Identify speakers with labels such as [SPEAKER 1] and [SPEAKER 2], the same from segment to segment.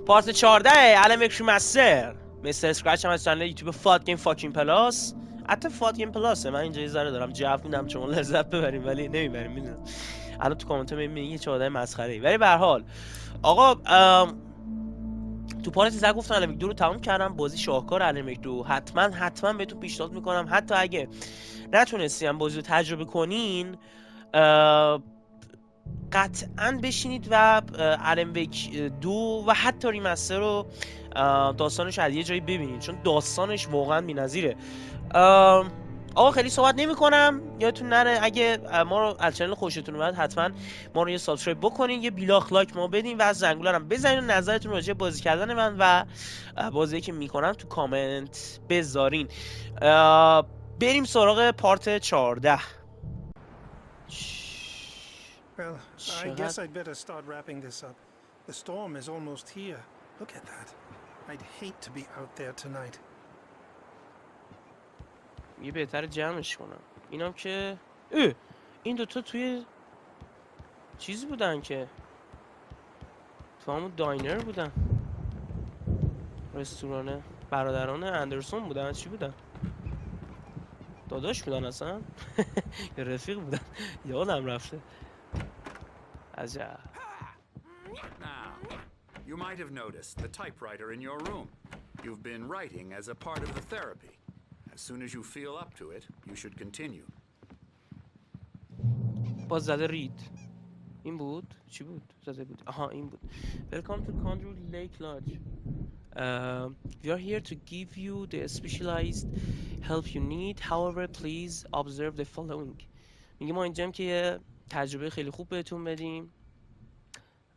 [SPEAKER 1] پارت 14 الن ویک ریمستر. مستر اسکرچ هم از چنل یوتیوب فات گیم فاکین پلاس. حتی فات گیم پلاسه. من اینجا یه ذره دارم جو میدم چون لذت ببریم ولی نمیبریم میدونم. الان تو کامنت میگین یه 14 مسخره ای. ولی به هر حال آقا تو پارت 13 گفتم الن ویک 2 رو تموم کردم. بازی شاهکار الن ویک 2 حتما بهتون پیشنهاد میکنم. حتی اگه نتونستیم بازی رو تجربه کنین قطعا بشینید و الن ویک 2 و حتی ریمستر رو داستانش از یه جایی ببینید چون داستانش واقعا بی‌نظیره. آقا خیلی صحبت نمی کنم. یادتون نره اگه ما رو از چنل خوشتون اومد حتما ما رو یه سابسکرایب بکنین، یه بیلاخ لایک ما بدین و از زنگوله هم بزنین و نظرتون راجع به بازی کردن من و بازی که میکنم تو کامنت بذارین. بریم سراغ پارت 14.
[SPEAKER 2] Well, I guess I'd better start wrapping this up. The storm is almost here. Look at that. I'd hate to be out there tonight.
[SPEAKER 1] یه بهتر جمعش کنم. اینم که این دوتا توی چیزی بودن که تو همون داینر بودن، رستورانه. برادران اندرسون بودن. چی بودن؟ داداش بودن اصلا یا رفیق بودن یادم رفته. عجب.
[SPEAKER 3] Now, you might have noticed the typewriter in your room. You've been writing as a part of the therapy. As soon as you feel up to it, you should continue.
[SPEAKER 1] باز زده رید. این بود؟ چی بود؟ زده بود. آها این بود. Welcome to Conjure Lake Lodge. We are here to give you the specialized help you need. However, please observe the following. میگه ما اینجام که یه تجربه خیلی خوب بهتون بدیم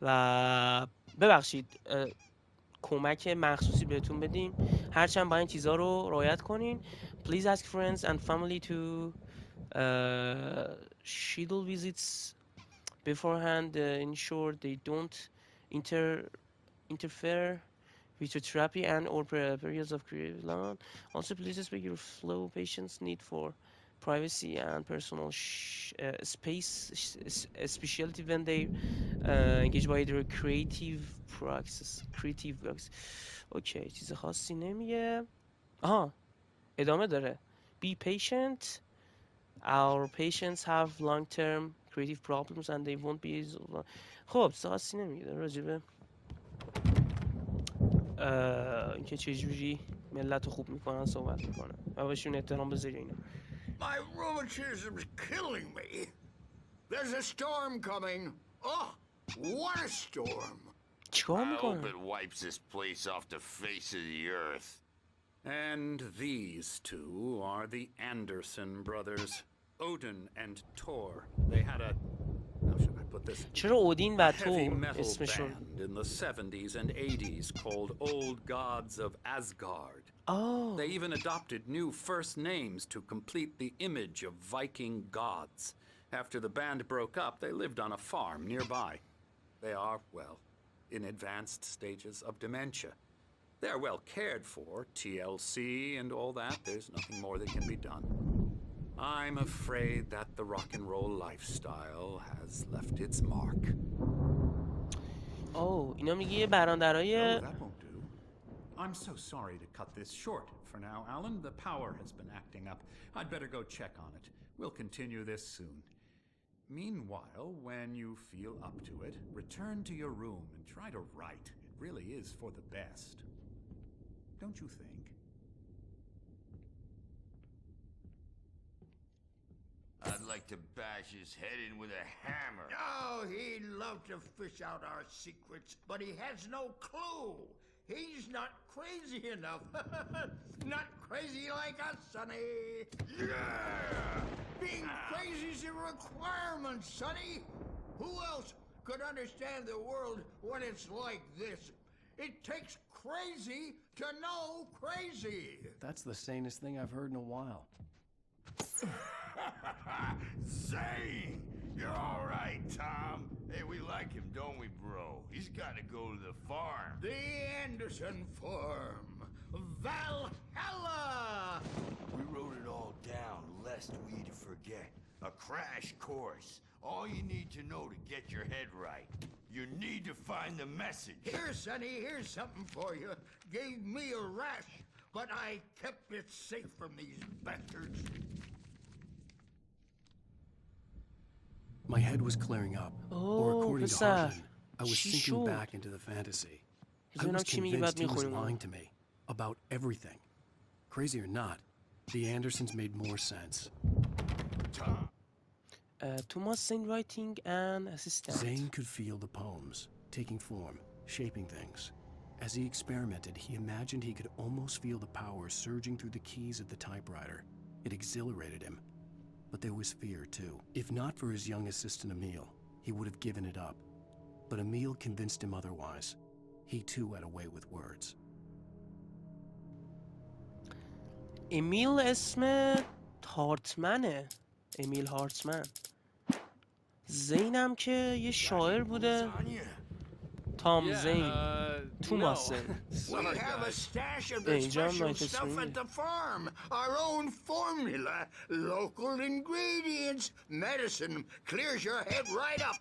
[SPEAKER 1] و ببخشید کمک مخصوصی بهتون بدیم. هرچند با این چیزها رو رعایت کنین. Please ask friends and family to schedule visits beforehand. Ensure they don't interfere with your therapy and or periods of creative loan. Also, please respect your flow patients' need for privacy and personal space, especially when they engage by their creative process. اوکی چیز خاصی نمیگه. آها ادامه داره. Be patient. Our patients have long-term creative problems and they won't be خب چیز خاصی نمیگه راجبه اینکه چجوری ملت رو خوب میکنن صحبت میکنن و بهشون احترام بذاری اینا.
[SPEAKER 4] My rheumatism's killing me. There's a storm coming. Oh, what a storm.
[SPEAKER 1] چیکار
[SPEAKER 5] I hope
[SPEAKER 1] میکنن؟
[SPEAKER 5] it wipes this place off the face of the earth.
[SPEAKER 3] And these two are the Anderson brothers, Odin and Tor. They had a... How should I put this?
[SPEAKER 1] چرا اودین و
[SPEAKER 3] A heavy
[SPEAKER 1] تور
[SPEAKER 3] metal
[SPEAKER 1] اسمشون؟
[SPEAKER 3] band in the 70s and 80s called Old Gods of Asgard.
[SPEAKER 1] آه
[SPEAKER 3] They even adopted new first names to complete the image of Viking gods. After the band broke up, they lived on a farm nearby. They are, well, in advanced stages of dementia. They're well cared for, TLC and all that. There's nothing more that can be done. I'm afraid that the rock and roll lifestyle has left its mark.
[SPEAKER 1] اوه اینا میگه یه برادرای
[SPEAKER 6] Oh, that won't do. I'm so sorry to cut this short for now, Alan. The power has been acting up. I'd better go check on it. We'll continue this soon. Meanwhile, when you feel up to it, return to your room and try to write. It really is for the best. Don't you think?
[SPEAKER 5] I'd like to bash his head in with a hammer.
[SPEAKER 4] Oh, he'd love to fish out our secrets, but he has no clue. He's not crazy enough. Not crazy like us, Sonny. Yeah! Being crazy's a requirement, Sonny. Who else could understand the world when it's like this? It takes crazy to know crazy.
[SPEAKER 6] That's the sanest thing I've heard in a while.
[SPEAKER 5] Zane! You're all right, Tom. Hey, we like him, don't we, bro? He's got to go to the farm.
[SPEAKER 4] The Anderson Farm. Valhalla!
[SPEAKER 5] We wrote it all down, lest we forget. A crash course. All you need to know to get your head right. You need to find the message.
[SPEAKER 4] Here, Sonny, here's something for you. Gave me a rash, but I kept it safe from these bastards.
[SPEAKER 7] My head was clearing up. Or according to Hartman, I was sinking back into the fantasy. I was convinced he was lying to me about everything. Crazy or not, the Andersons made more sense.
[SPEAKER 1] Thomas Zane writing and assistant.
[SPEAKER 7] Zane could feel the poems, taking form, shaping things. As he experimented, he imagined he could almost feel the power surging through the keys of the typewriter. It exhilarated him. But there was fear, too. If not for his young assistant Emil, he would have given it up. But Emil convinced him otherwise. He too had a way with words.
[SPEAKER 1] امیل اسم هارتمنه. امیل هارتمن. زینم که یه شاعر بوده. تام زین. توماس زین.
[SPEAKER 4] We have a stash of the special stuff at the farm. Our own formula. Local ingredients. Medicine clears your head right up.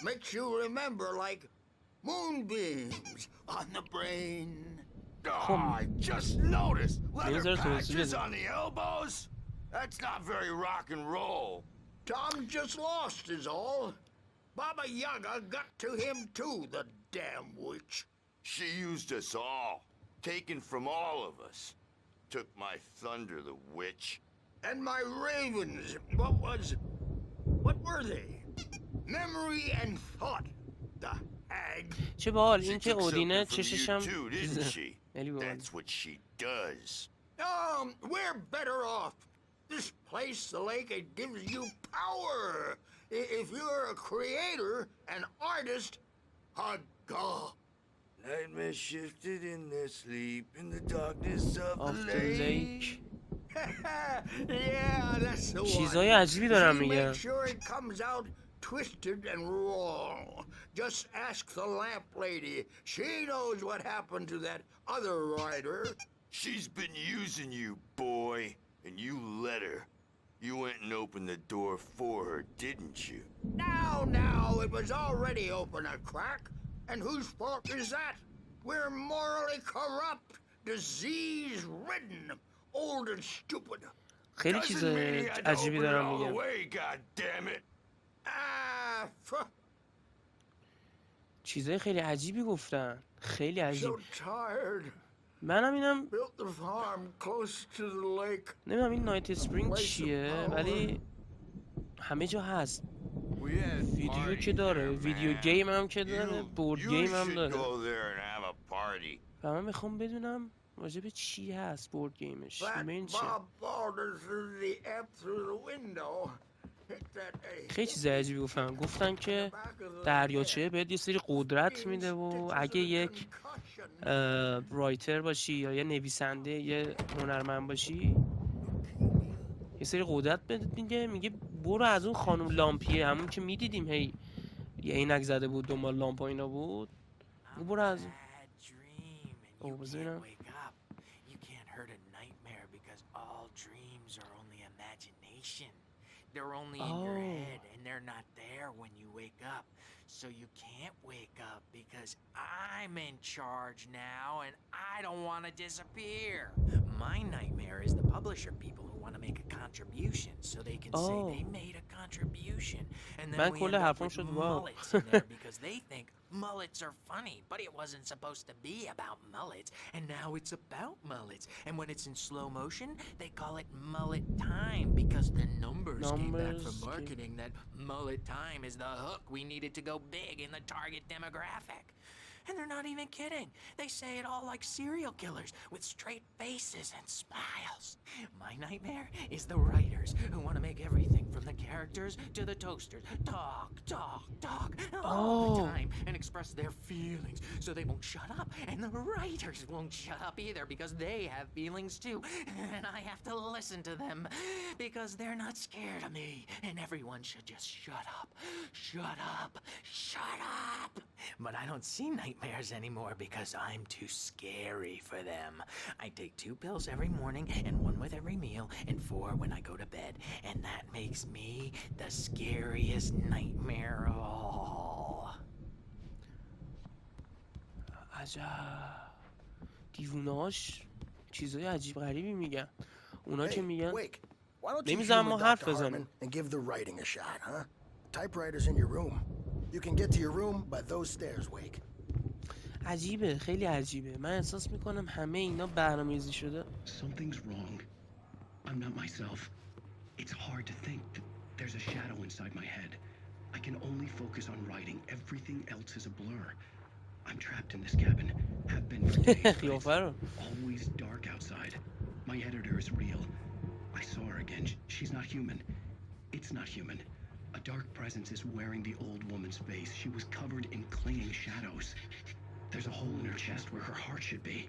[SPEAKER 4] Makes you remember like moonbeams on the brain.
[SPEAKER 5] Oh, I just noticed. Leather patches on the elbows? That's not very rock and roll.
[SPEAKER 4] Tom just lost is all. Baba Yaga got to him too, the damn witch.
[SPEAKER 5] She used us all. Taken from all of us. Took my thunder, the witch.
[SPEAKER 4] And my ravens. What were they? Memory and thought. The hag.
[SPEAKER 1] چه باحال
[SPEAKER 5] She
[SPEAKER 1] این که
[SPEAKER 5] took
[SPEAKER 1] اودینه
[SPEAKER 5] something from
[SPEAKER 1] چششم
[SPEAKER 5] you too, didn't she?
[SPEAKER 1] خیلی باحال.
[SPEAKER 5] That's what she does.
[SPEAKER 4] We're better off. This place, the lake, it gives you power. If you're a creator, an artist, a god.
[SPEAKER 5] Nightmare shifted in their sleep in the darkness of the
[SPEAKER 1] Of the
[SPEAKER 5] lake.
[SPEAKER 1] lake.
[SPEAKER 4] Yeah, that's the one.
[SPEAKER 1] چیزای عجیبی دارم
[SPEAKER 4] See,
[SPEAKER 1] میگم.
[SPEAKER 4] make sure it comes out twisted and raw. Just ask the lamp lady. She knows what happened to that other writer.
[SPEAKER 5] She's been using you, boy, and you let her. You went and opened the door for her, didn't you?
[SPEAKER 4] Now, it was already open a crack. And whose fault is that? We're morally corrupt, disease-ridden, old and stupid.
[SPEAKER 1] خیلی چیز عجیبی دارم میگم. چیزای خیلی عجیبی گفتن. خیلی عجیب. منم اینم نمیدونم این نایت اسپرینگ چیه ولی همه جا هست. ویدیو که داره، ویدیو گیم هم که داره، بورد گیم هم داره. و من میخوام بدونم راجع به چی هست بورد گیمش. این چیه؟ خیلی چیز عجیبی گفتن که دریاچه بهت یه سری قدرت میده و اگه یک رایتر باشی یا یه نویسنده یه هنرمند باشی یه سری قدرت بهت میگه برو از اون خانم لامپیه همون که میدیدیم هی یه عینک زده بود دنبال لامپ و اینا بود برو از اون بزنم
[SPEAKER 8] They're only in your head and they're not there when you wake up. So you can't wake up because I'm in charge now and I don't want to disappear. My nightmare is the publisher people who want to make a contribution so they can say they made a contribution. And then we end up with mullets in there because they think mullets are funny, but it wasn't supposed to be about mullets. And now it's about mullets. And when it's in slow motion, they call it mullet time because the numbers came back from marketing that mullet time is the hook we needed to go big in the target demographic. And they're not even kidding. They say it all like serial killers with straight faces and smiles. My nightmare is the writers who want to make everything from the characters to the toasters talk all the time and express their feelings so they won't shut up. And the writers won't shut up either because they have feelings too. And I have to listen to them because they're not scared of me. And everyone should just shut up. Shut up. Shut up. But I don't see nightmares anymore because I'm too scary for them. I take 2 pills every morning and 1 with every meal and 4 when I go to bed. And that makes me the scariest nightmare of all.
[SPEAKER 1] عجب دیوونهاش چیزای عجیب غریبی میگن. اونا که میگن نمیذارن ما حرف بزنیم.
[SPEAKER 9] and give the writing a shot, huh? Typewriter's in your room. You can get to your room by those stairs, Wake.
[SPEAKER 1] عجیبه، خیلی عجیبه. من احساس میکنم همه اینا برنامه‌ریزی شده.
[SPEAKER 7] Something's wrong. I'm not myself. It's hard to think that there's a shadow inside my head. I can only focus on writing. Everything else is a blur. I'm trapped in this cabin. Have been for days. But it's always dark outside. My editor is real. I saw her again. She's not human. It's not human. A dark presence is wearing the old woman's face. She was covered in clinging shadows. There's a hole in her chest where her heart should be.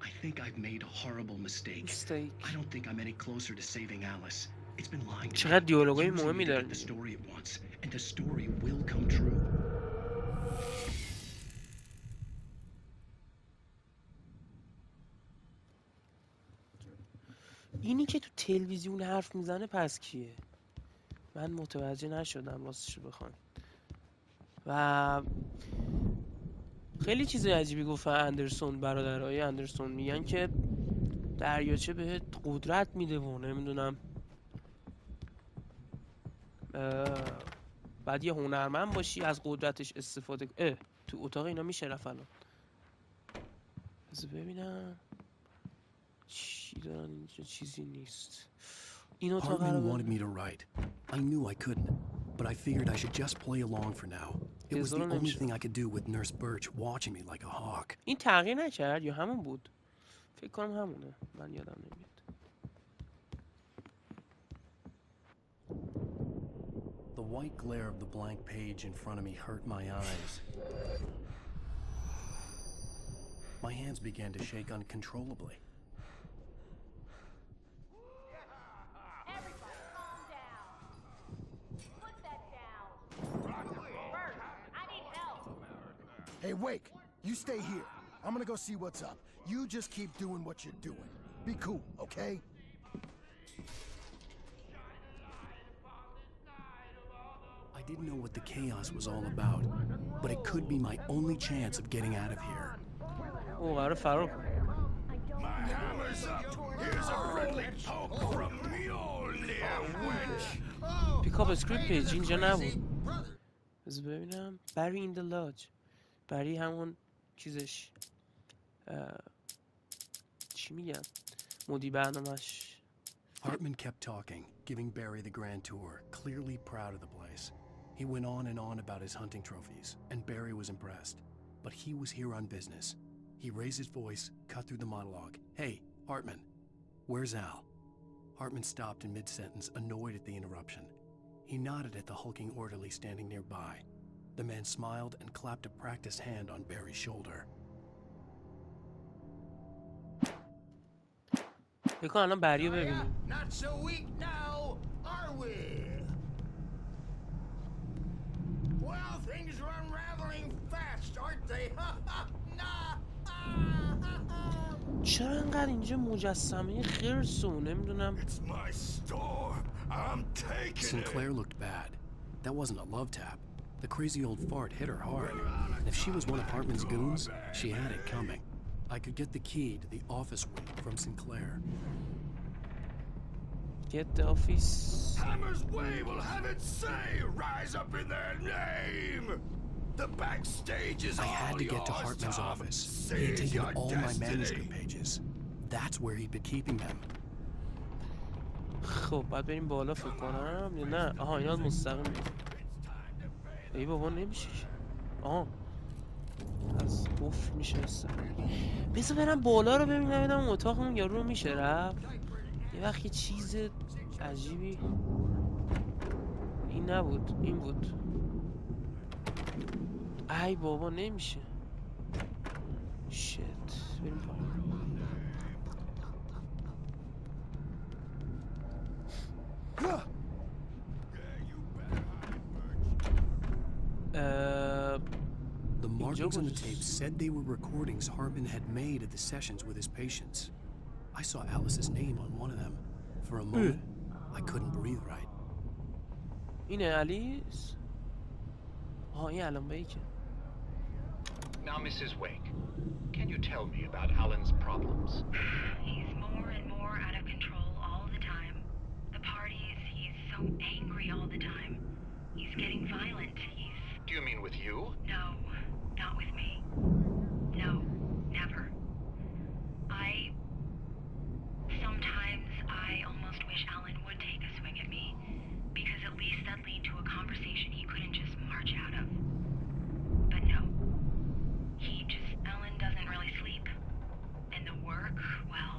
[SPEAKER 7] I think I've made a horrible mistake. I don't think I'm any closer to saving Alice. It's been lying to me.
[SPEAKER 1] چقدر دیالوگای مهمی داره.
[SPEAKER 7] The story it wants, and the story will come true.
[SPEAKER 1] اینی که تو تلویزیون حرف میزنه پس کیه؟ من متوجه نشدم راستشو بخوام. و خیلی چیز عجیبی گفت اندرسون، برادرای اندرسون میگن که دریاچه بهت قدرت میده و نمیدونم بعد یه هنرمند باشی از قدرتش استفاده تو اتاق اینا میشه رفت الان. بذار ببینم چی دارن اینجا. چیزی نیست. این اتاق
[SPEAKER 7] Hartman wanted me to write. I knew I couldn't, but I figured I should just play along for now. It was the only thing I could do with Nurse Birch watching me like a hawk.
[SPEAKER 1] این تغییر نکرد یا همون بود؟ فکر کنم همونه. من یادم نمیاد.
[SPEAKER 7] The white glare of the blank page in front of me hurt my eyes. My hands began to shake uncontrollably.
[SPEAKER 10] Everybody calm down. Put that down. Bert, I need help.
[SPEAKER 9] Hey, Wake, you stay here. I'm gonna go see what's up. You just keep doing what you're doing. Be cool, okay?
[SPEAKER 7] I didn't know what the chaos was all about, but it could be my only chance of getting out of here.
[SPEAKER 1] Oh, قرار فرار کنه.
[SPEAKER 5] My hammer's up. Here's a friendly poke from Mjolnir, wench.
[SPEAKER 1] پیکاپ اسکریپت پیج اینجا نبود. بذار ببینم. بری این د لاج. بری همون چیزش چی میگم؟ مدیر برنامه‌اش.
[SPEAKER 7] Hartman kept talking, giving Barry the grand tour, clearly proud of the place. He went on about his hunting trophies, and Barry was impressed. But he was here on business. He raised his voice, cut through the monologue. Hey, Hartman, where's Al? Hartman stopped in mid-sentence, annoyed at the interruption. He nodded at the hulking orderly standing nearby. The man smiled and clapped a practiced hand on Barry's shoulder.
[SPEAKER 1] بکن الان بریو ببینیم.
[SPEAKER 4] Not so weak now, are we? Well, things are unraveling fast, aren't they?
[SPEAKER 1] چرا انقدر اینجا مجسمه خرس و نمیدونم.
[SPEAKER 5] It's my store. I'm taking it.
[SPEAKER 7] Sinclair looked bad. That wasn't a love tap. The crazy old fart hit her hard. And if she was one of Hartman's goons, she had it coming. I could get the key to the office wing from Sinclair.
[SPEAKER 1] Get the office.
[SPEAKER 5] Hammer's Way will have its say. Rise up in their name. The backstage is
[SPEAKER 7] I had to get to Hartman's office. He had taken all my manuscript pages. That's where he'd been keeping them.
[SPEAKER 1] خب بعد بریم بالا فکر کنم یا نه؟ آها اینا مستقیم. ای بابا نمیشه. آها از قفل میشه استقیم. بذار برم بالا رو ببینم اتاقمون یارو رو میشه رفت. یه وقت یه چیز عجیبی این نبود این بود. ای بابا نمیشه. شت بریم پایین.
[SPEAKER 7] The markings on the tape said they were recordings Hartman had made at the sessions with his patients. I saw Alice's name on one of them. For a moment, I couldn't breathe right.
[SPEAKER 1] اینه الیس؟ آها این الان بیکه.
[SPEAKER 6] Now, Mrs. Wake, can you tell me about Alan's problems?
[SPEAKER 11] He's more and more out of control all the time. The parties, he's so angry all the time. He's getting violent.
[SPEAKER 6] Do you mean with you?
[SPEAKER 11] No, not with me. No, never. Sometimes I almost wish Alan would take a swing at me, because at least that'd lead to a conversation he couldn't just march out of. But no. Alan doesn't really sleep. And the work, well,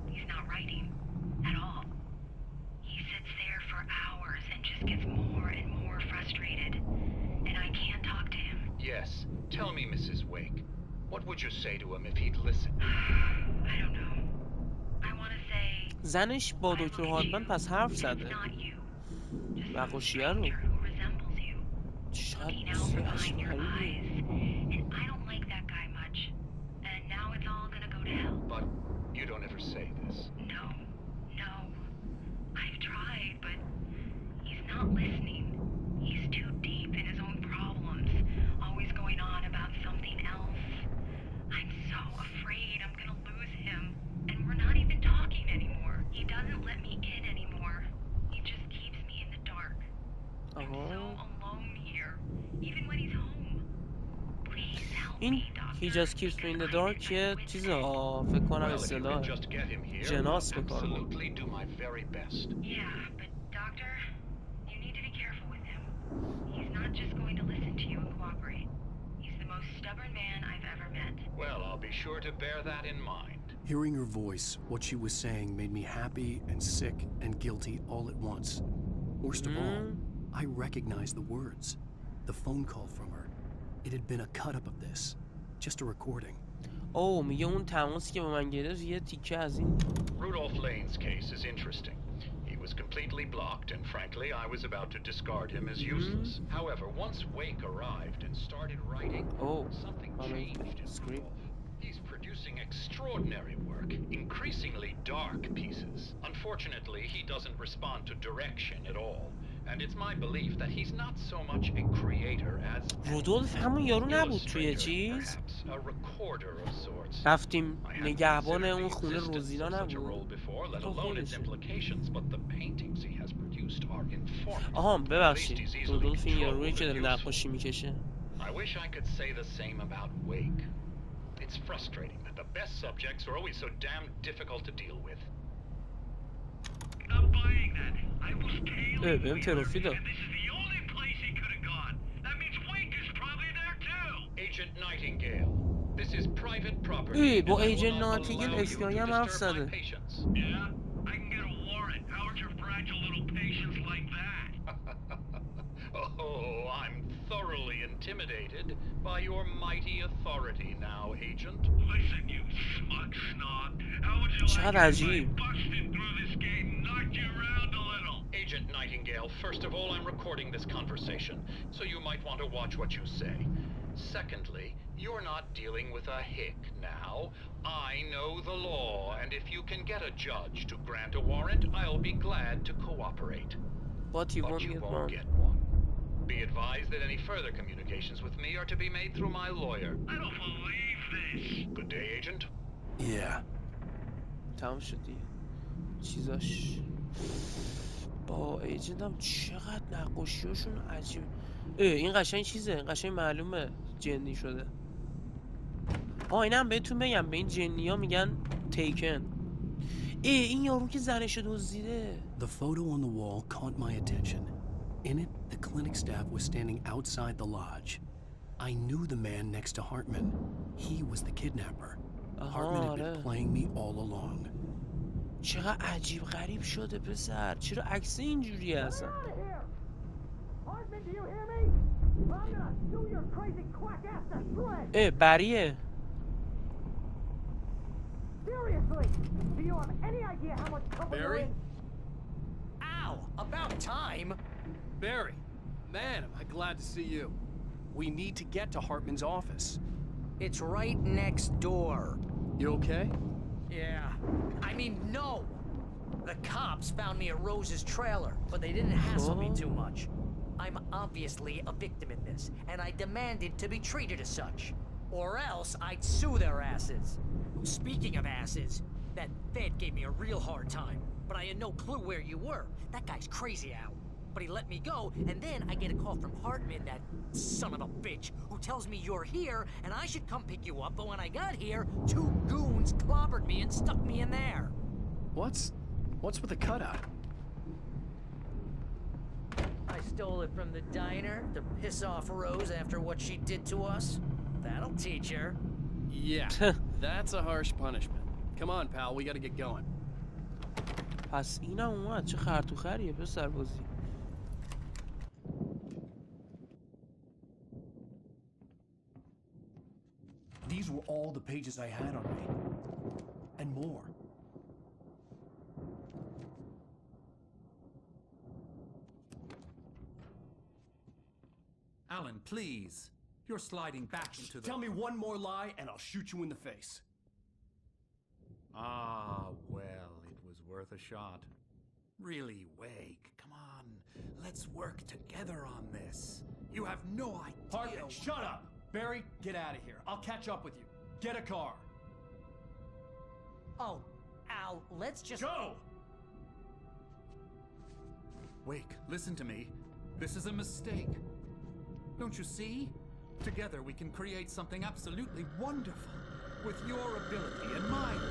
[SPEAKER 11] he's not writing at all. He sits there for hours and just gets more and more frustrated. And I can't talk to him.
[SPEAKER 6] Yes. Tell me, Mrs. Wake. What would you say to him if he'd listen?
[SPEAKER 11] I don't know. I want to say...
[SPEAKER 1] زنش با دکتر هارتمن پس حرف زده. نقاشیه رو. چقدر عجیب غریبه.
[SPEAKER 6] But you don't ever say this.
[SPEAKER 11] No. I've tried, but he's not listening. He's too deep in his own problems, always going on about something else. I'm so afraid I'm gonna lose him, and we're not even talking anymore. He doesn't let me in anymore. He just keeps me in the dark. I'm so alone here, even when he's home. Please help me, doctor.
[SPEAKER 1] He just keeps me in the dark یه چیزا فکر کنم اصطلاح جناس بکار بود.
[SPEAKER 6] Do my very best.
[SPEAKER 11] Yeah, but doctor, you need to be careful with him. He's not just going to listen to you and cooperate. He's the most stubborn man I've ever met.
[SPEAKER 6] Well, I'll be sure to bear that in mind.
[SPEAKER 7] Hearing her voice, what she was saying made me happy and sick and guilty all at once. Worst of all, I recognized the words. The phone call from her. It had been a cut-up of this. Just a recording.
[SPEAKER 1] میگه اون تماسی که با من گرفت یه تیکه از این.
[SPEAKER 6] Rudolph Lane's case is interesting. He was completely blocked, and frankly, I was about to discard him as useless. However, once Wake arrived and started writing, something changed in Rudolph. He's producing extraordinary work, increasingly dark pieces. Unfortunately, he doesn't respond to direction at all. And it's my belief that he's not so much a creator as
[SPEAKER 1] رودولف همون یارو نبود توی چیز رفتیم نگهبان اون خونه روزینا نبود آها ببخشید رودولف این یارویی که داره نقاشی میکشه
[SPEAKER 6] I wish I could say the same about Wake. It's frustrating that the best subjects are always so damn difficult to deal with.
[SPEAKER 12] I'm buying that. I was tailing
[SPEAKER 1] بهم تروفی داد.
[SPEAKER 12] and this is the only place he could have gone. That means Wake is probably there too.
[SPEAKER 6] Agent Nightingale, this is private property.
[SPEAKER 1] با ایجنت نایتینگل اسکای هم حرف زده.
[SPEAKER 12] Yeah, I can get a warrant. How would your fragile little patience like that?
[SPEAKER 6] Oh, I'm thoroughly intimidated by your mighty authority now, Agent.
[SPEAKER 12] Listen, you smug snob. How would you like it if I busted through this gate and knocked you around a little?
[SPEAKER 6] Agent Nightingale, first of all, I'm recording this conversation, so you might want to watch what you say. Secondly, you're not dealing with a hick now. I know the law, and if you can get a judge to grant a warrant, I'll be glad to cooperate.
[SPEAKER 1] But you won't get one.
[SPEAKER 6] Be advised that any further communications with me are to be made through my lawyer.
[SPEAKER 12] I don't believe this.
[SPEAKER 6] Good day, Agent.
[SPEAKER 7] Yeah.
[SPEAKER 1] تمام شد دیگه چیزاش با ایجنت هم چقدر نقاشیاشون عجیب این قشنگ چیزه این قشنگ معلومه جنی شده اینم بهتون بگم به این جنی ها میگن تیکن این یارو که زنشو دزدیده.
[SPEAKER 7] The photo on the wall caught my attention. In it, the clinic staff was standing outside the lodge. I knew the man next to Hartman. He was the kidnapper. Hartman had been playing me all along.
[SPEAKER 1] چقدر عجیب غریب شده پسر چرا عکس اینجوری هستن بریه
[SPEAKER 13] Barry? Ow! About time!
[SPEAKER 7] Barry, man, am I glad to see you. We need to get to Hartman's office.
[SPEAKER 13] It's right next door.
[SPEAKER 7] You okay?
[SPEAKER 13] Yeah. I mean, no! The cops found me at Rose's trailer, but they didn't hassle me too much. I'm obviously a victim in this, and I demanded to be treated as such. Or else I'd sue their asses. Speaking of asses, that Fed gave me a real hard time, but I had no clue where you were. That guy's crazy out. But he let me go, and then I get a call from Hartman, that son of a bitch, who tells me you're here, and I should come pick you up, but when I got here, 2 goons clobbered me and stuck me in there.
[SPEAKER 7] What's with the cutout?
[SPEAKER 13] I stole it from the diner to piss off Rose after what she did to us. That'll teach her.
[SPEAKER 7] Yeah, that's a harsh punishment. Come on, pal, we gotta get going.
[SPEAKER 1] پس اینم اومد. چه خرطوخریه پسر بازی.
[SPEAKER 7] These were all the pages I had on me. And more.
[SPEAKER 6] Alan, please. You're sliding back into the...
[SPEAKER 7] Tell me one more lie and I'll shoot you in the face.
[SPEAKER 6] Ah, well, it was worth a shot. Really, Wake, come on. Let's work together on this. You have no idea...
[SPEAKER 7] Hartman, shut up! Barry, get out of here. I'll catch up with you. Get a car.
[SPEAKER 13] Oh, Al, let's just...
[SPEAKER 7] Go!
[SPEAKER 6] Wake, listen to me. This is a mistake. Don't you see? Together we can create something absolutely wonderful. With your ability and mine.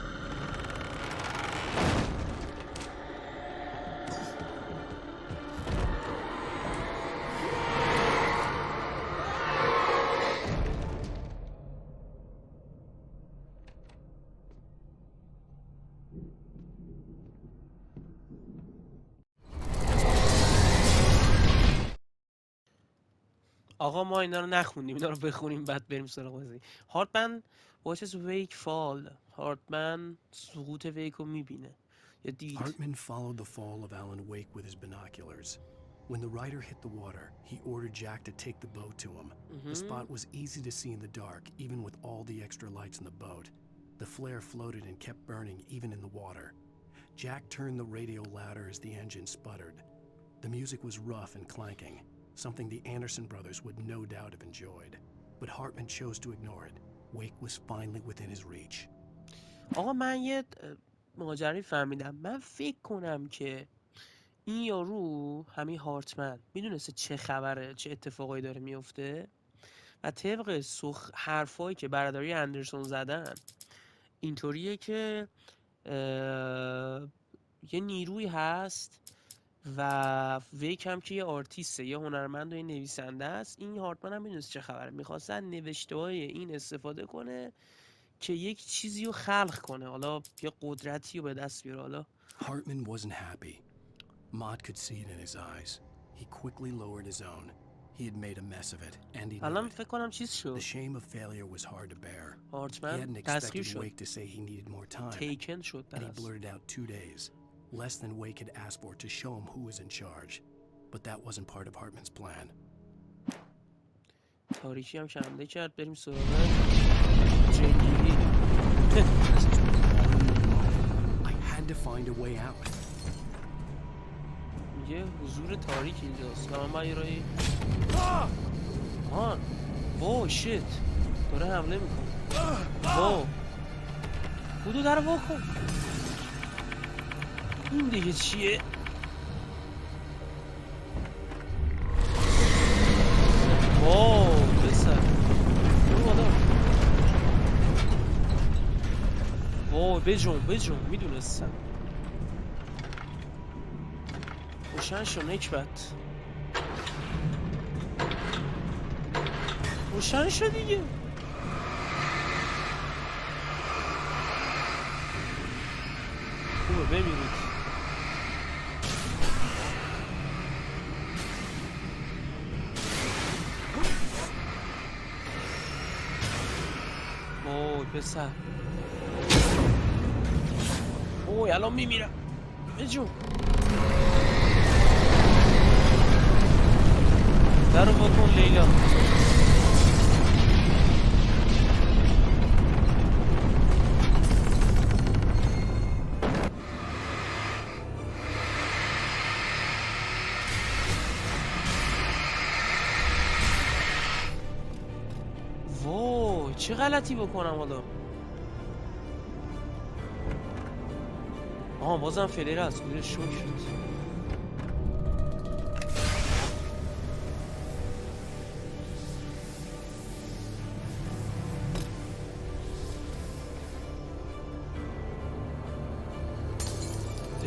[SPEAKER 1] آقا ما اینا رو نخوندیم، اینا رو بخونیم بعد بریم سراغ بازی. هارتمن watches Wake fall. هارتمن سقوط ویک رو میبینه یا دید.
[SPEAKER 7] Hartman followed the fall of Alan Wake with his binoculars. When the rider hit the water, he ordered Jack to take the boat to him. The spot was easy to see in the dark, even with all the extra lights in the boat. The flare floated and kept burning even in the water. Jack turned the radio louder as the engine sputtered. The music was rough and clanking, something the Anderson brothers would no doubt have enjoyed. But Hartman chose to ignore it. Wake was finally within his reach.
[SPEAKER 1] آقا من یه ماجرایی فهمیدم. من فکر کنم که این یارو همین هارتمن میدونسته چه خبره، چه اتفاقایی داره میفته و طبق حرفایی که برادری اندرسون زدن اینطوریه که یه نیروی هست و ویک هم که یه آرتیسته، یه هنرمند و یه نویسنده است. این هارتمن هم میدونست چه خبره، میخواستن نوشته های این استفاده کنه که یک چیزی رو خلق کنه، حالا یه قدرتی رو به دست بیاره. حالا
[SPEAKER 7] Hartman wasn't happy. Maud could see it in his eyes. He quickly lowered his own. He had made a mess of it, and he knew
[SPEAKER 1] الان
[SPEAKER 7] it.
[SPEAKER 1] فکر کنم چیز شد.
[SPEAKER 7] The shame of failure was hard to bear. He
[SPEAKER 1] هارتمن
[SPEAKER 7] hadn't
[SPEAKER 1] تسخیر
[SPEAKER 7] expected
[SPEAKER 1] شد،
[SPEAKER 7] Wake to say he needed more time,
[SPEAKER 1] تیکن شد
[SPEAKER 7] and he
[SPEAKER 1] درست.
[SPEAKER 7] blurted out 2 days, less than Wake had asked for to show him who was in charge. But that wasn't part of Hartman's plan.
[SPEAKER 1] تاریکی هم شنبه کرد. بریم سراغ جنگیری.
[SPEAKER 7] I had to find a way out.
[SPEAKER 1] میگه حضور تاریک اینجاست و من باید یه راهی واو شیت داره حمله میکنه. واو بودو در وا کن. این دیگه چیه؟ واو بسر برو بالا. واو بجون میدونستم. روشن شو نکبت، روشن شو دیگه. خوبه بمیرید. اوه پسر، اوه الان میمیرم. بجون در رو بکن لیلا. وای وای چه غلطی بکنم حالا. آها بازم فلیر هست. گوره شوک شد.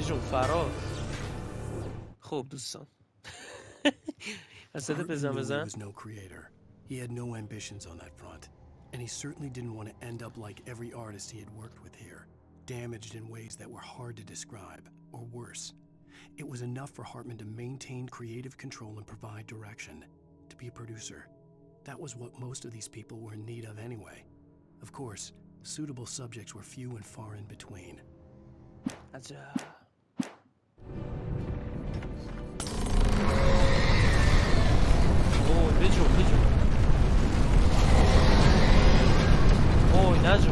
[SPEAKER 1] جون فرار. خب دوستان
[SPEAKER 7] Hartman knew he was no creator. He had no ambitions on that front. And he certainly didn't want to end up like every artist he had worked with here, damaged in ways that were hard to describe, or worse. It was enough for Hartman to maintain creative control and provide direction, to be a producer. That was what most of these people were in need of anyway. Of course, suitable subjects were few and far in between.
[SPEAKER 1] بجو اوه نجو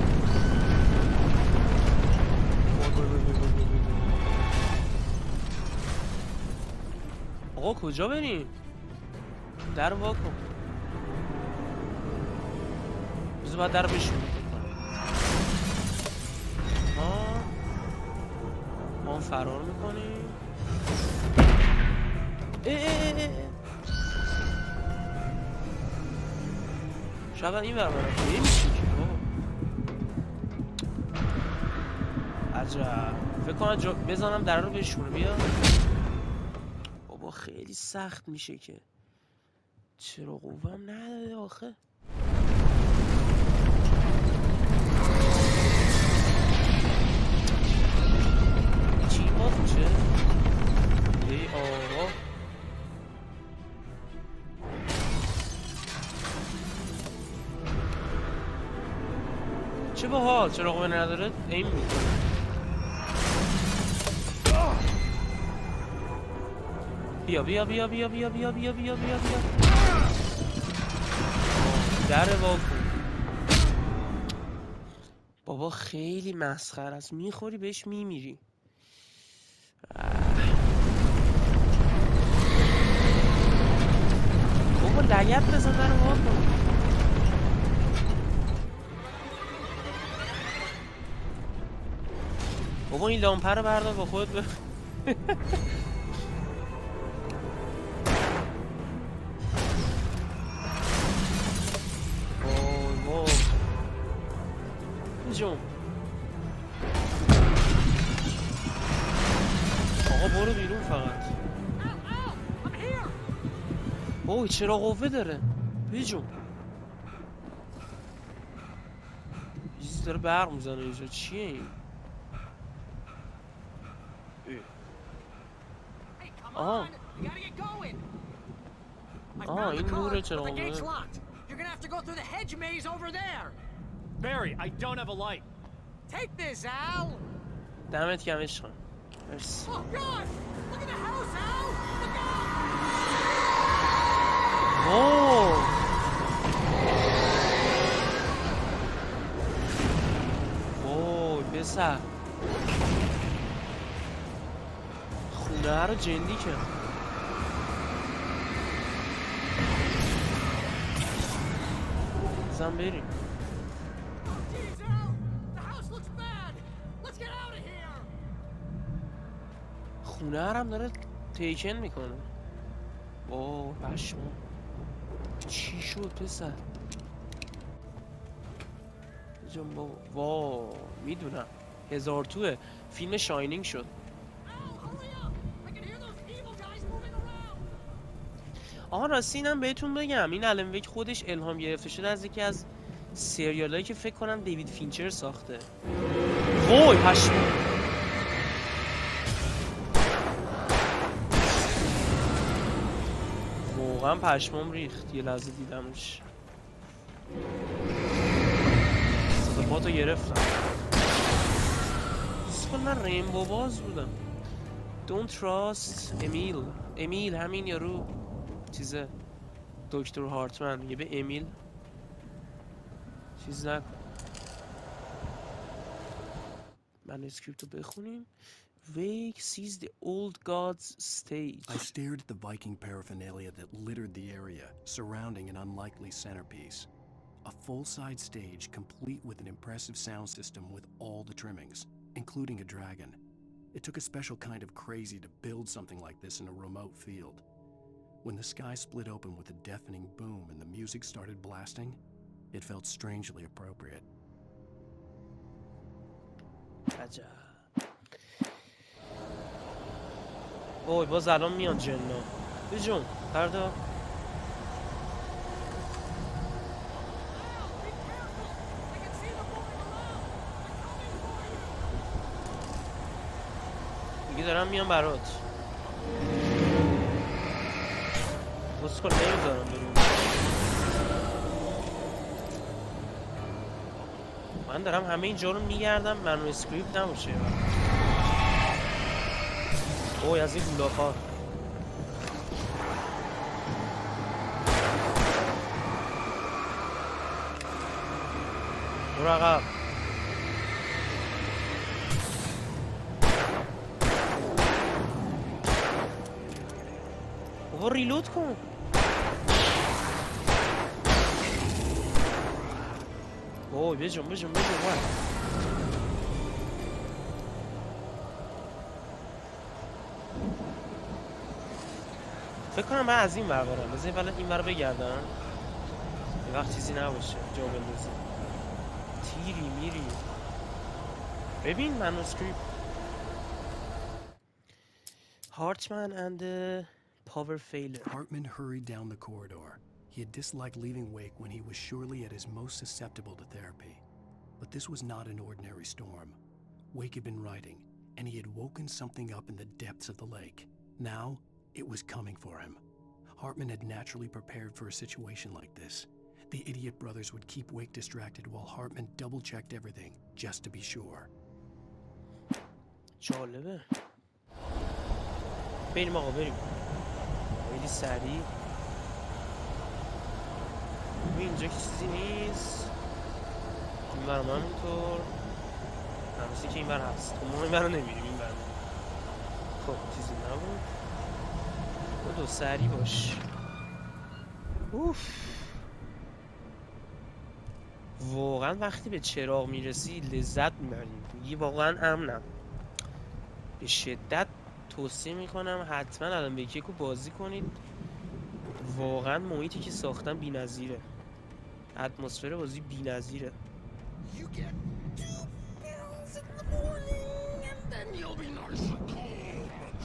[SPEAKER 1] آقا کجا بریم؟ در وا کن. بذار باید در بشونیم. ما فرار میکنیم. شاید این برمارم نمیشه که عجب. فکر کنم بزنم در رو بشونه. بیا بابا خیلی سخت میشه که. چرا قوام نداده آخه. چی باز میشه؟ ای آقا چه باحال. چرا قوه نداره این میکنه. بیا بیا بیا بیا بیا بیا بیا بیا بیا بیا در واکن. بابا خیلی مسخره است. میخوری بهش میمیری. بابا لگت بزن در واکن. بابا این لامپه رو بردار با خود به جون. آقا برو بیرون فقط. اوه چرا قوه داره. بیجون چیزی داره برق میزنه اینجا. چیه این؟ آها این نوره چرا قوه.
[SPEAKER 13] Barry, I don't have a light. Take this, Al.
[SPEAKER 1] دمت گرم عشقم. مرسی.
[SPEAKER 13] Oh God! Look at the house, Al. Look out!
[SPEAKER 1] وای بسر خونه رو جندی کرد. زن بریم. خونه هم داره تیکن میکنه. اوه پشما چی شد پسر جون بابا. واو میدونم 1000 توه. فیلم شاینینگ شد. آها راستی اینم بهتون بگم این الن ویک خودش الهام گرفته شده از یکی از سریالایی که فکر کنم دیوید فینچر ساخته. وای پشما واقعا پشمام ریخت یه لحظه دیدمش. صدفاتو گرفتم. من ریمبو باز بودم. Don't trust امیل همین یارو چیزه دکتر هارتمن میگه به امیل چیز نکن. من اسکریپتو بخونیم. Wake sees the old gods stage.
[SPEAKER 7] I stared at the Viking paraphernalia that littered the area, surrounding an unlikely centerpiece. A full-side stage complete with an impressive sound system with all the trimmings, including a dragon. It took a special kind of crazy to build something like this in a remote field. When the sky split open with a deafening boom and the music started blasting, it felt strangely appropriate.
[SPEAKER 1] عجب. اوه باز الان میان جنا. بجون فردا. دیگه دارم میان برات. بس کن نمیذارم بریم. من دارم همه اینجا رو میگردم منو اسکریپت نباشه. اوه از این گولاخا. برو عقب. بابا ریلود کن. اوه بجون بجون فکر کنم من از این ور برم. بذار اول این ور بگردم یه وقت چیزی نباشه جا بندازیم. تیری میری. ببین منوسکریپت Hartman and the power failure.
[SPEAKER 7] Hartman hurried down the corridor. He had disliked leaving Wake when he was surely at his most susceptible to therapy. But this was not an ordinary storm. Wake had been writing, and he had woken something up in the depths of the lake. Now, it was coming for him. Hartman had naturally prepared for a situation like this. The idiot brothers would keep Wake distracted while Hartman double-checked everything, just to be sure.
[SPEAKER 1] جالبه. بریم آقا بریم. خیلی سریع. اینجا چیزی نیست. این برام همینطور. همسی که این بر هست. ما این بر رو نمیریم این بر رو. خب چیزی نبود. دو سریع باش. اوف. واقعا وقتی به چراغ میرسی لذت میبری. میگی واقعا امنم. به شدت توصیه میکنم حتما الان به یکیکو بازی کنید. واقعا محیطی که ساختن بی‌نظیره. اتمسفر بازی بی‌نظیره.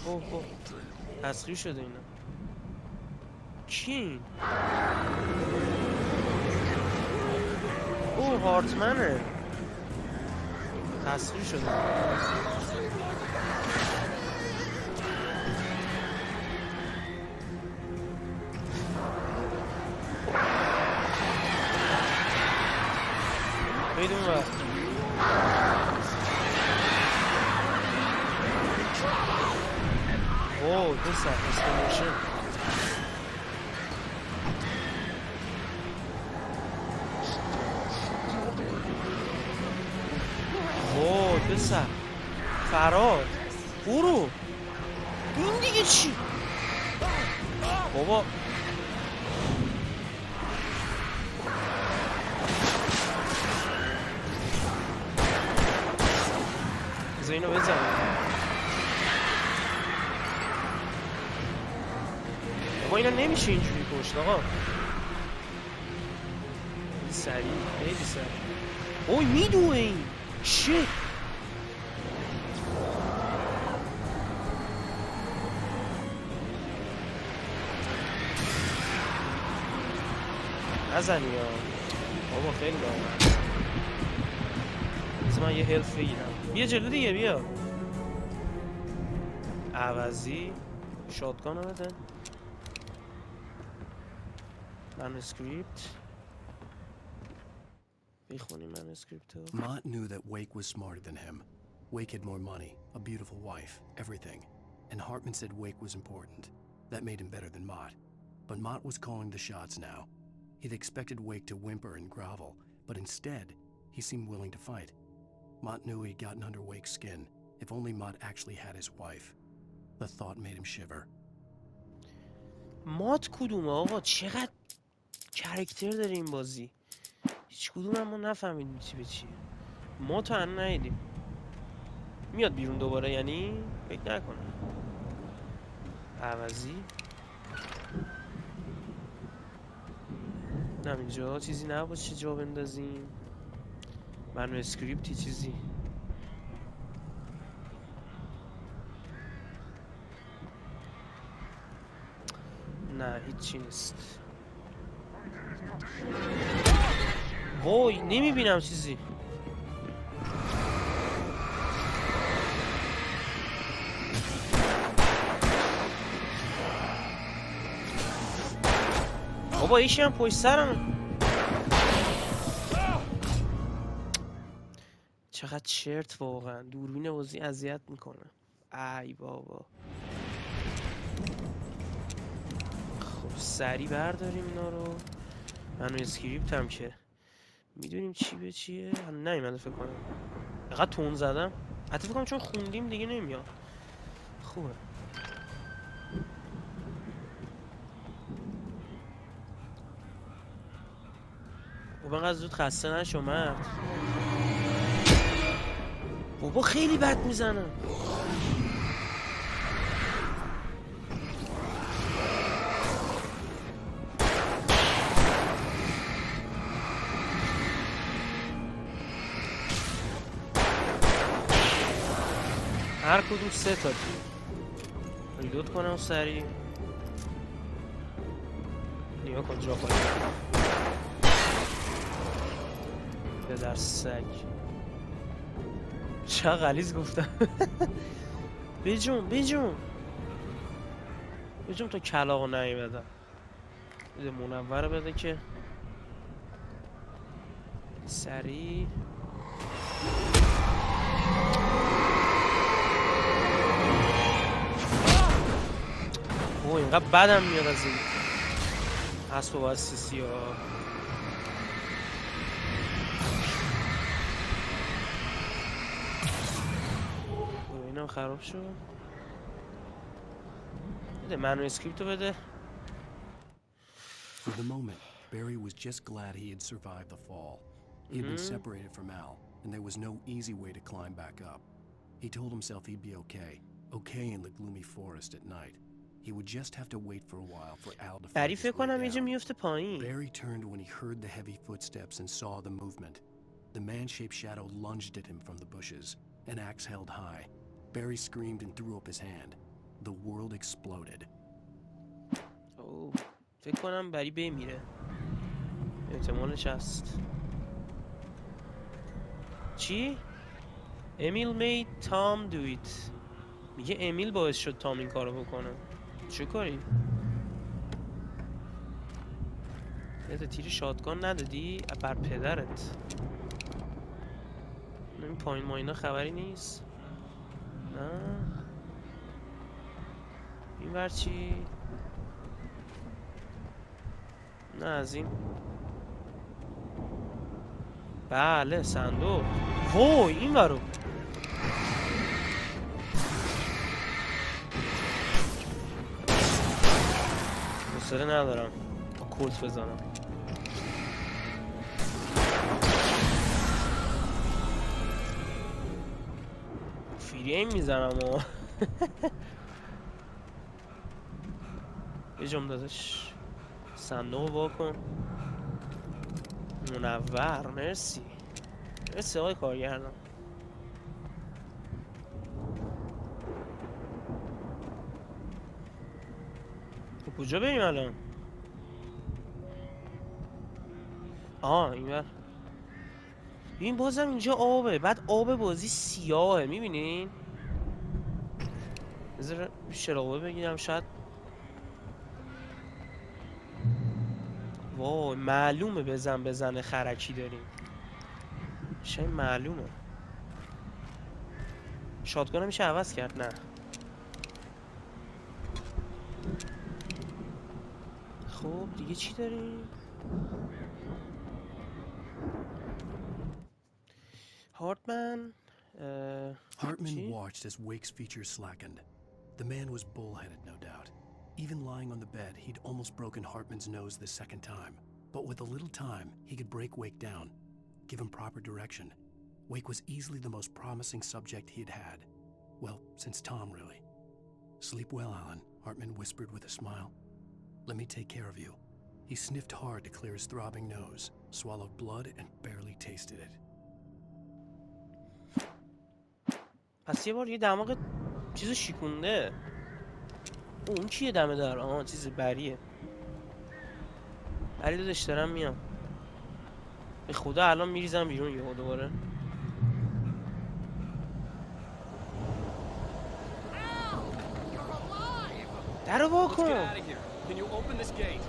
[SPEAKER 1] اوه تسخیر شده اینا. کی؟ اوه هارتمنه. تسخیر شده. بدون وقت اوه دوسال اسکلیشن. اوه دوسال فراد برو. این دیگه چی بابا؟ اینو بزن. ما اینا نمیشه اینجوری کشت آقا. سریع خیلی سریع. اوه میدوه این شit. نزنی ها بابا خیلی دارم. من یه هلف بگیرم. بیا جلو دیگه بیا. عوضی شاتگان رو بده. منوسکریپت بخونیم منوسکریپت رو.
[SPEAKER 7] Mott knew that Wake was smarter than him. Wake had more money, a beautiful wife, everything. And Hartman said Wake was important. That made him better than Mott. But Mott was calling the shots now. He'd expected Wake to whimper and grovel, but instead, he seemed willing to fight. Mott knew he'd gotten under Wake's skin. If only Mott actually had his wife. The thought made him shiver.
[SPEAKER 1] مات کدومه آقا؟ چقدر کرکتر داره این بازی؟ کدوم ما نفهمیدیم چی به چیه. ما تا الان ندیدیم. میاد بیرون دوباره یعنی؟ فکر نکنم. عوضی نه اینجا چیزی نباشه جا بندازیم. منو اسکریپتی چیزی. نه هیچی نیست. وای نمیبینم چیزی. بابا ایشی هم پشت سرم. چقدر چرت واقعا. دوربین بازی اذیت میکنه. ای بابا. خب سریع برداریم اینا رو. منو اسکریپت هم که میدونیم چی به چیه. نمیاد فکر کنم. اینقدر تون زدم. حتی فکر کنم چون خوندیم دیگه نمیاد. خوبه. بابا اینقدر زود خسته نشو مرد. بابا خیلی بد میزنم. هر کدوم 3 تا ریلود کنم سریع. نیا کن جا کنم. به در سگ. چه غلیظ گفتم. بجون تا کلاغو نیومدم. بده منور بده که سریع. اوه اینقدر بدم میاد از این اسب و بسیسی ها. اینم خراب شد. بده منو اسکریپتو بده.
[SPEAKER 7] For the moment, Barry was just glad he had survived the fall. He had been separated from Al, and there was no easy way to climb back up. He told himself he'd be okay in the gloomy forest at night. He would just have to wait for a while for Al to find his way down. Barry turned when he heard the heavy footsteps and saw the movement. The man-shaped shadow lunged at him from the bushes, an axe held high. Barry screamed and threw up his hand. The world exploded.
[SPEAKER 1] Oh, فکر کنم بری بمیره. احتمالش هست. چی؟ امیل made Tom do it. میگه امیل باعث شد تام این کارو بکنه. چه کاری؟ یه تیر شاتگان ندادی؟ بر پدرت. این پایین ما اینا خبری نیست. نه این ور چی؟ نه از این. بله صندوق. وای این ورو. حوصله ندارم کلت بزنم. فیریم میزنم و بجم دادش. صندوق واکن. منور. مرسی آقای کارگردان. کجا بریم الان؟ اینور. ببین بازم اینجا آبه. بعد آب بازی سیاهه. میبینین؟ بذار شراغه بگیرم شاید. وای معلومه بزنه خرکی داریم. شاید معلومه. شاتگان میشه عوض کرد؟ نه. خب دیگه چی داریم؟
[SPEAKER 7] Hartman watched as Wake's features slackened. The man was bullheaded, no doubt. Even lying on the bed, he'd almost broken Hartman's nose the second time. But with a little time, he could break Wake down, give him proper direction. Wake was easily the most promising subject he had had. Well, since Tom, really. Sleep well, Alan, Hartman whispered with a smile. Let me take care of you. He sniffed hard to clear his throbbing nose, swallowed blood, and barely tasted it.
[SPEAKER 1] پس یه بار یه دماغ چیزو شیکونده. اون کیه دمه در؟ آها چیز بریه. علی داداش دارم میام. به خدا الان میریزم بیرون یهو دوباره. درو وا کن.
[SPEAKER 14] Can you open this gate?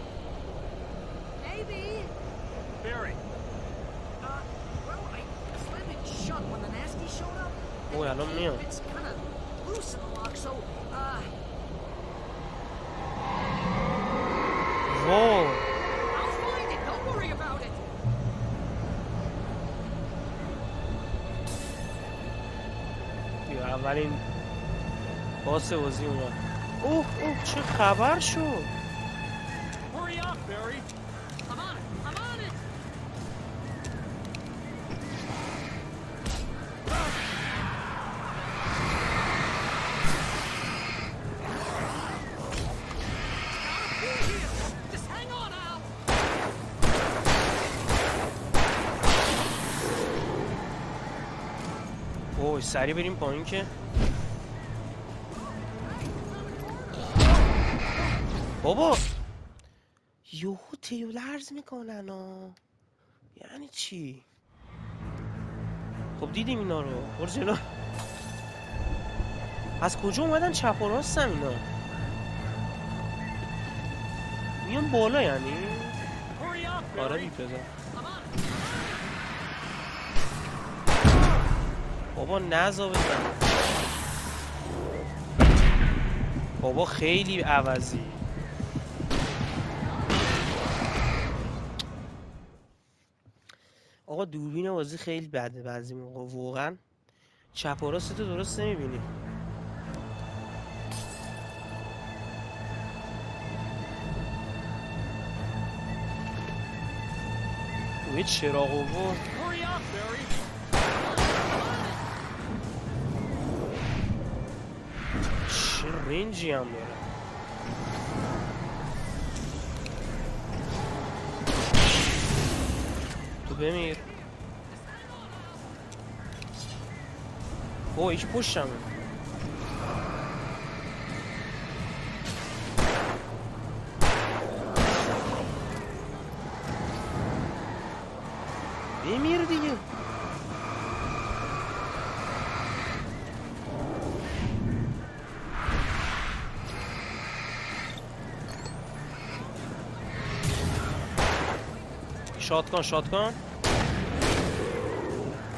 [SPEAKER 13] Maybe.
[SPEAKER 14] Barry.
[SPEAKER 13] Well, I slammed it shut when the nasty showed up.
[SPEAKER 1] Oh, الان میام.
[SPEAKER 13] It's kind of loose in the lock, so
[SPEAKER 1] Whoa.
[SPEAKER 13] I'll find it. Don't worry about it.
[SPEAKER 1] بیا اولین باس بازی اومد. اوه چه خبر شد؟
[SPEAKER 14] Hurry up, Barry.
[SPEAKER 13] I'm on it. I'm on it. Just hang on, Al.
[SPEAKER 1] اوه سریع بریم پایین که بابا یهو تیو لرز میکنن یعنی چی؟ خب دیدیم اینا رو برو جلو. از کجا اومدن چپ و راستم اینا؟ میان بالا یعنی؟ آره بی پدر. بابا نزا بزن. بابا خیلی عوضی. آقا دوربین بازی خیلی بده بعضی موقع واقعا چپ و راست تو درست نمیبینی. یه چراغ آورد. چه رنجی هم داره. تو بمیر. اوه ایش پشتمه. بمیر دیگه. شاتگان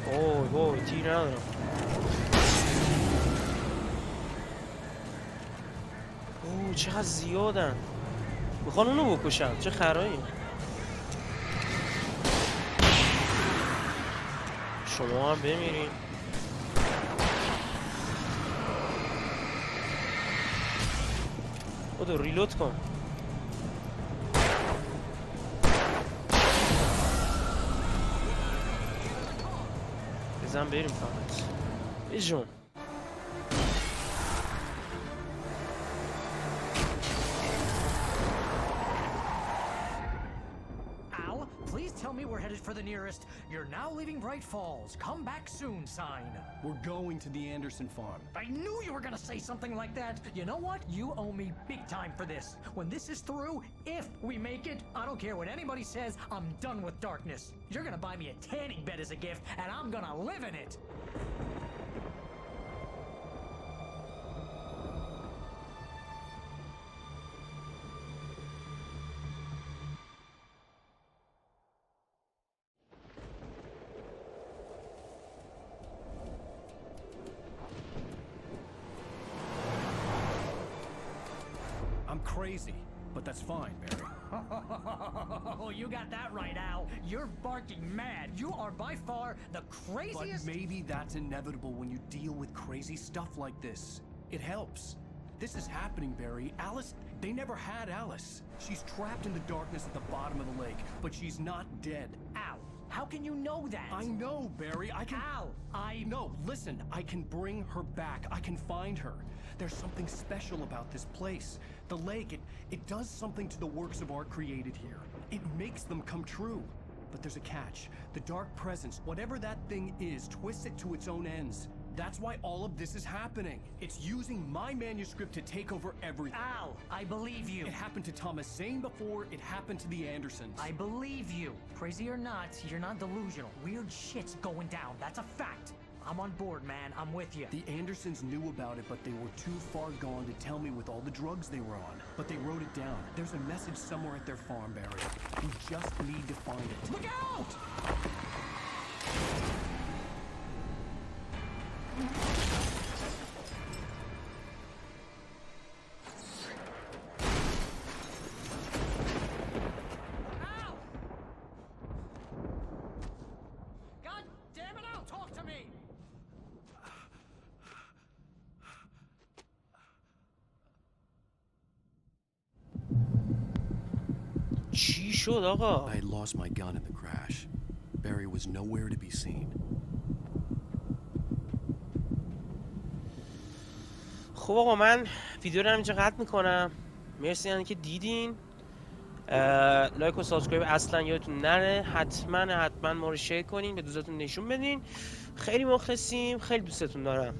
[SPEAKER 1] اوه تیر ندارم. اوه چقدر زیادن. میخوان اونو بکشم. چه خرایی. شما هم بمیرین. خودو ریلود کن. بزن بریم فقط. بجون.
[SPEAKER 13] Al, please tell me we're headed for the nearest "You're now leaving Bright Falls. Come back soon" sign.
[SPEAKER 7] We're going to the Anderson farm.
[SPEAKER 13] I knew you were gonna say something like that. You know what? You owe me big time for this. When this is through, if we make it, I don't care what anybody says, I'm done with darkness. You're gonna buy me a tanning bed as a gift, and I'm gonna live in it.
[SPEAKER 7] I'm crazy, but that's fine, Barry.
[SPEAKER 13] Oh, you got that right, Al. You're barking mad. You are by far the craziest.
[SPEAKER 7] But maybe that's inevitable when you deal with crazy stuff like this. It helps. This is happening, Barry. Alice, they never had Alice. She's trapped in the darkness at the bottom of the lake, but she's not dead.
[SPEAKER 13] Al, How can you know that?
[SPEAKER 7] I know, Barry. I can...
[SPEAKER 13] Al,
[SPEAKER 7] No, listen. I can bring her back. I can find her. There's something special about this place. The lake, it does something to the works of art created here. It makes them come true. But there's a catch. The dark presence, whatever that thing is, twists it to its own ends. That's why all of this is happening. It's using my manuscript to take over everything.
[SPEAKER 13] Al, I believe you.
[SPEAKER 7] It happened to Thomas Zane before, it happened to the Andersons.
[SPEAKER 13] I believe you. Crazy or not, you're not delusional. Weird shit's going down. That's a fact. I'm on board, man. I'm with you.
[SPEAKER 7] The Andersons knew about it, but they were too far gone to tell me with all the drugs they were on. But they wrote it down. There's a message somewhere at their farm, Barry. We just need to find it. Look out!
[SPEAKER 13] God damn it, Al, talk to me!
[SPEAKER 1] چی شد آقا؟
[SPEAKER 7] I had lost my gun in the crash. Barry was nowhere to be seen.
[SPEAKER 1] خب آقا من ویدیو رو همینجا قطع میکنم. مرسی یعنی که دیدین. لایک و سابسکرایب اصلا یادتون نره. حتما ما رو شیر کنین، به دوستاتون نشون بدین. خیلی مخلصیم، خیلی دوستتون دارم.